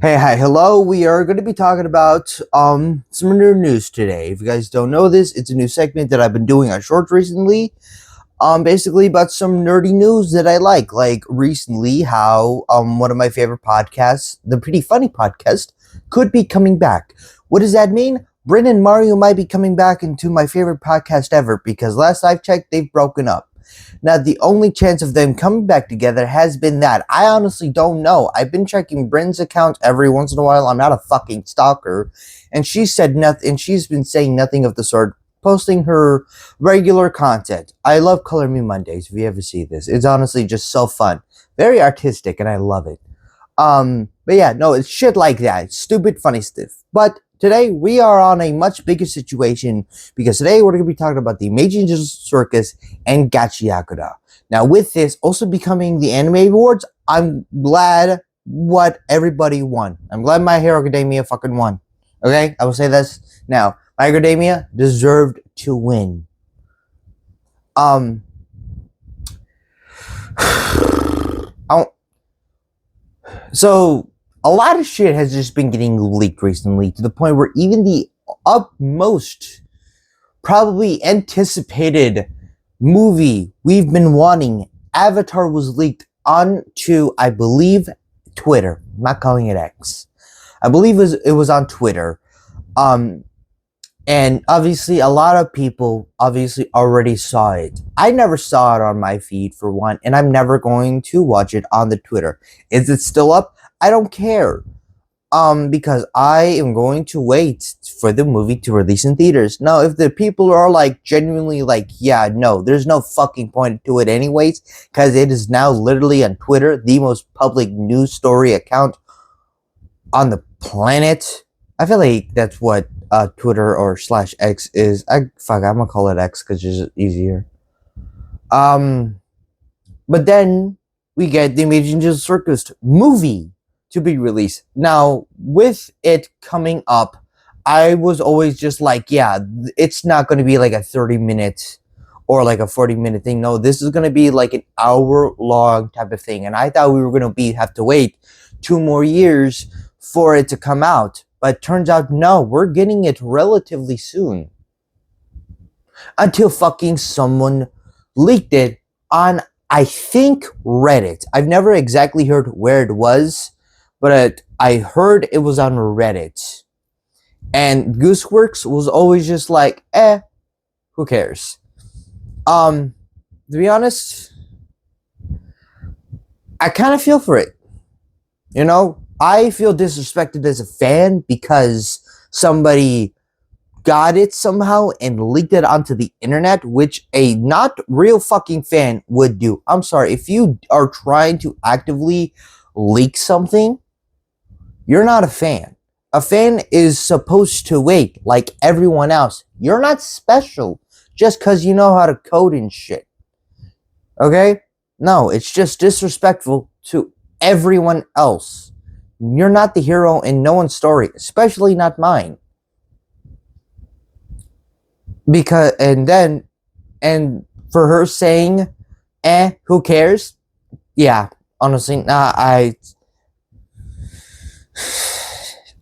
Hey, hi, hello. We are going to be talking about some new news today. If you guys don't know this, it's a new segment that I've been doing on Shorts recently. Basically about some nerdy news that I like recently how one of my favorite podcasts, the Pretty Funny podcast, could be coming back. What does that mean? Bryn and Mario might be coming back into my favorite podcast ever because last I've checked, they've broken up. Now, the only chance of them coming back together has been that. I honestly don't know. I've been checking Bryn's account every once in a while. I'm not a fucking stalker. And she said nothing, and she's been saying nothing of the sort, posting her regular content. I love Color Me Mondays, if you ever see this. It's honestly just so fun. Very artistic, and I love it. But yeah, no, it's shit like that. Stupid, funny stuff. But today, we are on a much bigger situation because today we're going to be talking about the Meiji Ninja Circus and Gachiakuda. Now, with this also becoming the Anime Awards, I'm glad what everybody won. I'm glad My Hero Academia fucking won. Okay? I will say this now. My Hero Academia deserved to win. So a lot of shit has just been getting leaked recently to the point where even the utmost probably anticipated movie we've been wanting, Avatar, was leaked onto, I believe, Twitter. I'm not calling it X. I believe it was on Twitter. And obviously a lot of people obviously already saw it. I never saw it on my feed for one, and I'm never going to watch it on the Twitter. Is it still up? I don't care. Because I am going to wait for the movie to release in theaters. Now, if the people are like genuinely like, yeah, no, there's no fucking point to it anyways, because it is now literally on Twitter, the most public news story account on the planet. I feel like that's what Twitter or /X is. I'm gonna call it X because it's easier. But then we get the Meiji Ninja Circus movie to be released. Now, with it coming up, I was always just like, yeah, it's not going to be like a 30-minute or like a 40-minute thing. No, this is going to be like an hour-long type of thing. And I thought we were going to have to wait 2 more years for it to come out. But turns out, no, we're getting it relatively soon. Until fucking someone leaked it on, I think, Reddit. I've never exactly heard where it was, but I heard it was on Reddit. And Gooseworks was always just like, who cares? To be honest, I kind of feel for it. You know, I feel disrespected as a fan because somebody got it somehow and leaked it onto the internet, which a not real fucking fan would do. I'm sorry, if you are trying to actively leak something, you're not a fan. A fan is supposed to wait like everyone else. You're not special just because you know how to code and shit. Okay? No, it's just disrespectful to everyone else. You're not the hero in no one's story, especially not mine. Because, and for her saying, who cares? Yeah, honestly,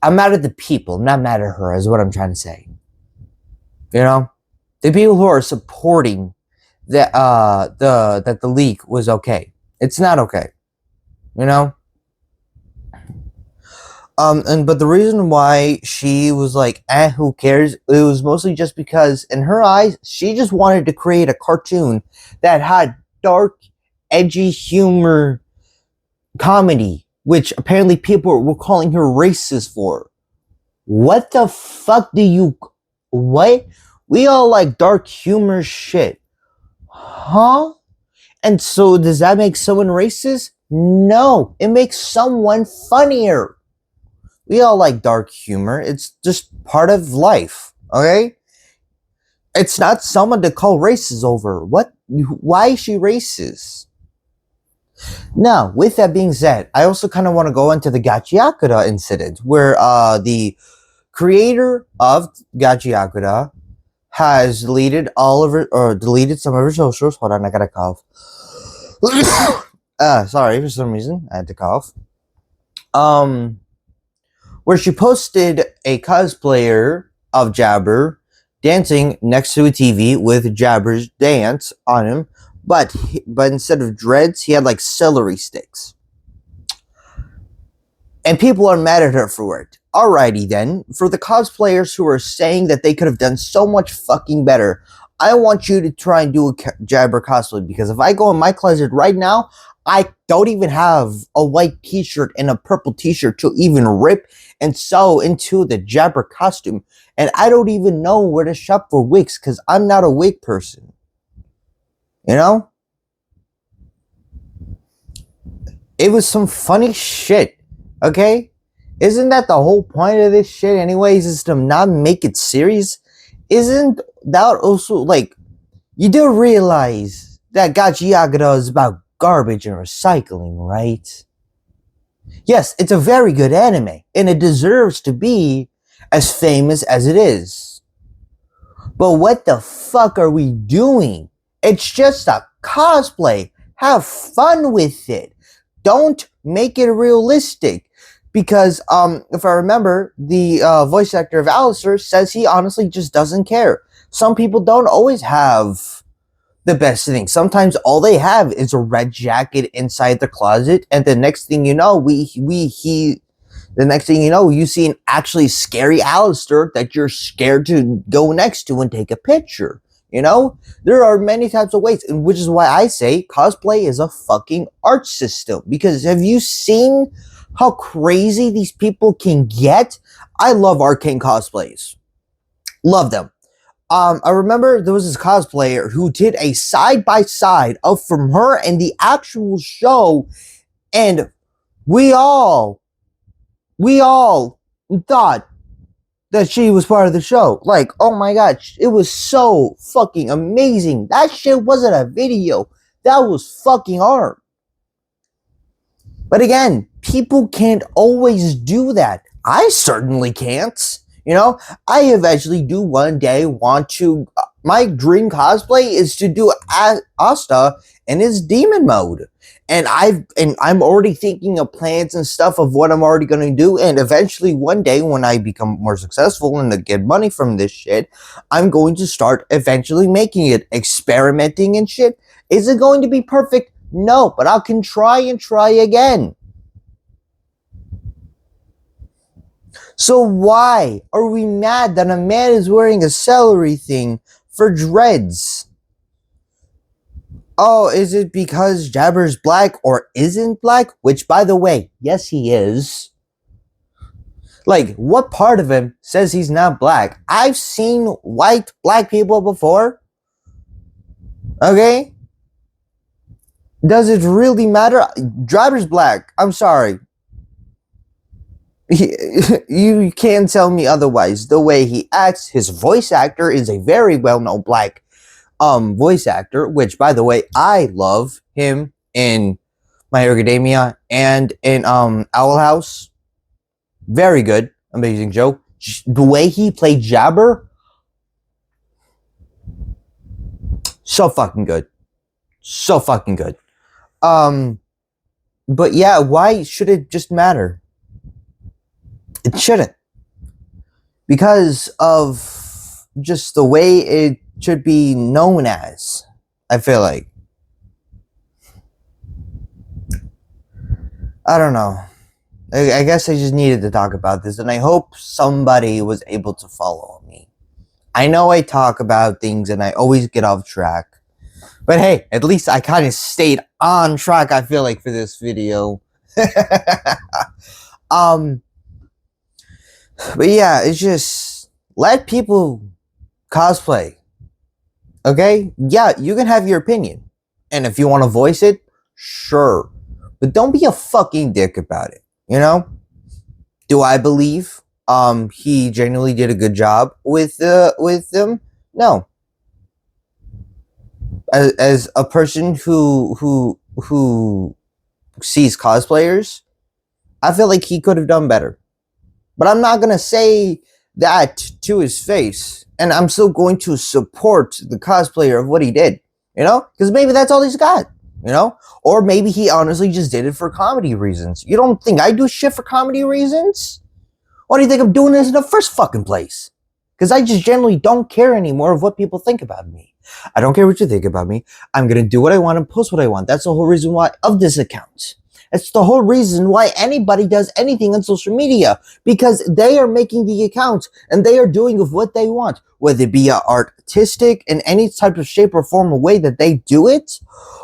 I'm mad at the people. I'm not mad at her, is what I'm trying to say. You know? The people who are supporting that the leak was okay. It's not okay. You know? But the reason why she was like, who cares? It was mostly just because, in her eyes, she just wanted to create a cartoon that had dark, edgy humor comedy, which apparently people were calling her racist for. What the fuck do you... What? We all like dark humor shit. Huh? And so does that make someone racist? No. It makes someone funnier. We all like dark humor. It's just part of life, okay? It's not someone to call racist over. What? Why is she racist? Now, with that being said, I also kind of want to go into the Gachiakuda incident, where the creator of Gachiakuda has deleted some of her socials. Hold on, I gotta cough. Sorry, for some reason I had to cough. where she posted a cosplayer of Jabber dancing next to a TV with Jabber's dance on him, but instead of dreads, he had like celery sticks. And people are mad at her for it. Alrighty then, for the cosplayers who are saying that they could have done so much fucking better, I want you to try and do a Jabber cosplay, because if I go in my closet right now, I don't even have a white t-shirt and a purple t-shirt to even rip and sew into the Jabber costume. And I don't even know where to shop for wigs because I'm not a wig person. You know? It was some funny shit. Okay? Isn't that the whole point of this shit anyways, is to not make it serious? Isn't that also, like, you do realize that Gachi Yagura is about garbage and recycling, right? Yes, it's a very good anime, and it deserves to be as famous as it is. But what the fuck are we doing? It's just a cosplay. Have fun with it. Don't make it realistic. Because, if I remember, the voice actor of Alistair says he honestly just doesn't care. Some people don't always have the best thing. Sometimes all they have is a red jacket inside the closet, and the next thing you know, the next thing you know, you see an actually scary Alistair that you're scared to go next to and take a picture. You know, there are many types of ways, and which is why I say cosplay is a fucking art system. Because have you seen how crazy these people can get? I love Arcane cosplays. Love them. I remember there was this cosplayer who did a side-by-side of from her and the actual show, and we all thought that she was part of the show. Like, oh my god, it was so fucking amazing. That shit wasn't a video. That was fucking art. But again, people can't always do that. I certainly can't. You know, I eventually do one day want to. My dream cosplay is to do Asta in his demon mode, and I'm already thinking of plans and stuff of what I'm already going to do. And eventually, one day when I become more successful and get money from this shit, I'm going to start eventually making it, experimenting and shit. Is it going to be perfect? No, but I can try and try again. So why are we mad that a man is wearing a celery thing for dreads? Oh, is it because Jabber's black or isn't black? Which, by the way, yes, he is. Like, what part of him says he's not black? I've seen white black people before. Okay? Does it really matter? Jabber's black. I'm sorry. You can't tell me otherwise. The way he acts, his voice actor is a very well-known black voice actor, which, by the way, I love him in My Hero Academia and in Owl House. Very good, amazing joke. The way he played Jabber, so fucking good, so fucking good. But yeah, why should it just matter? It shouldn't, because of just the way it should be known as. I feel like, I don't know. I guess I just needed to talk about this, and I hope somebody was able to follow me. I know I talk about things and I always get off track, but hey, at least I kind of stayed on track, I feel like, for this video. But yeah, it's just, let people cosplay. Okay? Yeah, you can have your opinion. And if you want to voice it, sure. But don't be a fucking dick about it. You know? Do I believe he genuinely did a good job with them? No. As a person who sees cosplayers, I feel like he could have done better. But I'm not going to say that to his face. And I'm still going to support the cosplayer of what he did. You know? Because maybe that's all he's got. You know? Or maybe he honestly just did it for comedy reasons. You don't think I do shit for comedy reasons? Why do you think I'm doing this in the first fucking place? Because I just generally don't care anymore of what people think about me. I don't care what you think about me. I'm going to do what I want and post what I want. That's the whole reason why of this account. It's the whole reason why anybody does anything on social media, because they are making the account and they are doing with what they want, whether it be artistic in any type of shape or form or way that they do it,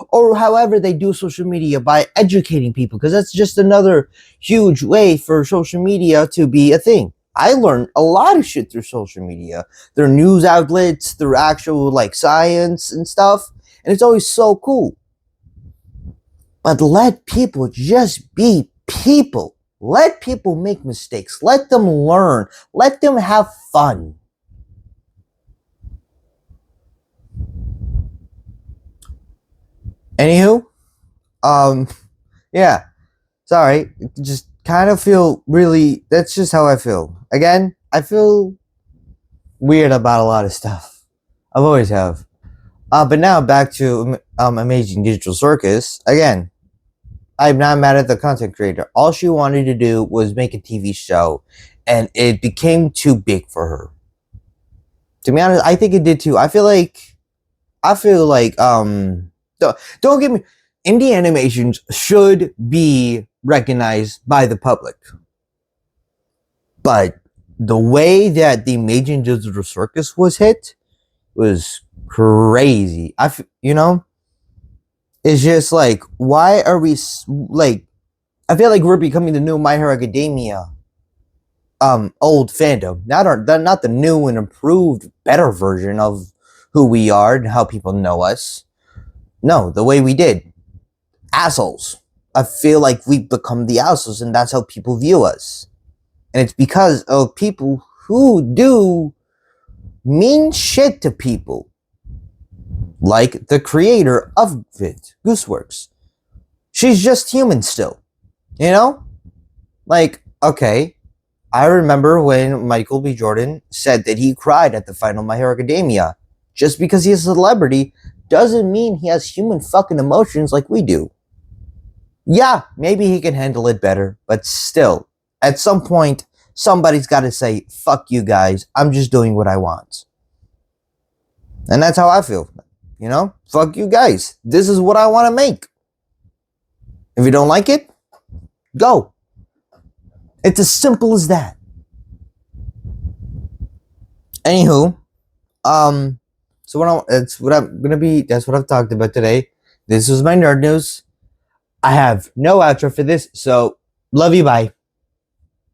or however they do social media by educating people, because that's just another huge way for social media to be a thing. I learned a lot of shit through social media, through news outlets, through actual like science and stuff, and it's always so cool. But let people just be people. Let people make mistakes. Let them learn. Let them have fun. Anywho, yeah. Sorry, just kind of feel really. That's just how I feel. Again, I feel weird about a lot of stuff. I've always have. But now back to Amazing Digital Circus again. I'm not mad at the content creator. All she wanted to do was make a TV show, and it became too big for her. To be honest, I think it did too. I feel like, don't get me. Indie animations should be recognized by the public, but the way that the Amazing Digital Circus was hit was crazy. It's just like, why are we like? I feel like we're becoming the new My Hero Academia, old fandom. Not the new and improved, better version of who we are and how people know us. No, the way we did, assholes. I feel like we've become the assholes, and that's how people view us. And it's because of people who do mean shit to people. Like the creator of it, Gooseworks. She's just human still. You know? Like, okay, I remember when Michael B. Jordan said that he cried at the final My Hero Academia. Just because he's a celebrity doesn't mean he has human fucking emotions like we do. Yeah, maybe he can handle it better, but still, at some point, somebody's got to say, fuck you guys, I'm just doing what I want. And that's how I feel. You know, fuck you guys. This is what I want to make. If you don't like it, go. It's as simple as that. Anywho, so that's what I've talked about today. This was my nerd news. I have no outro for this, so love you, bye.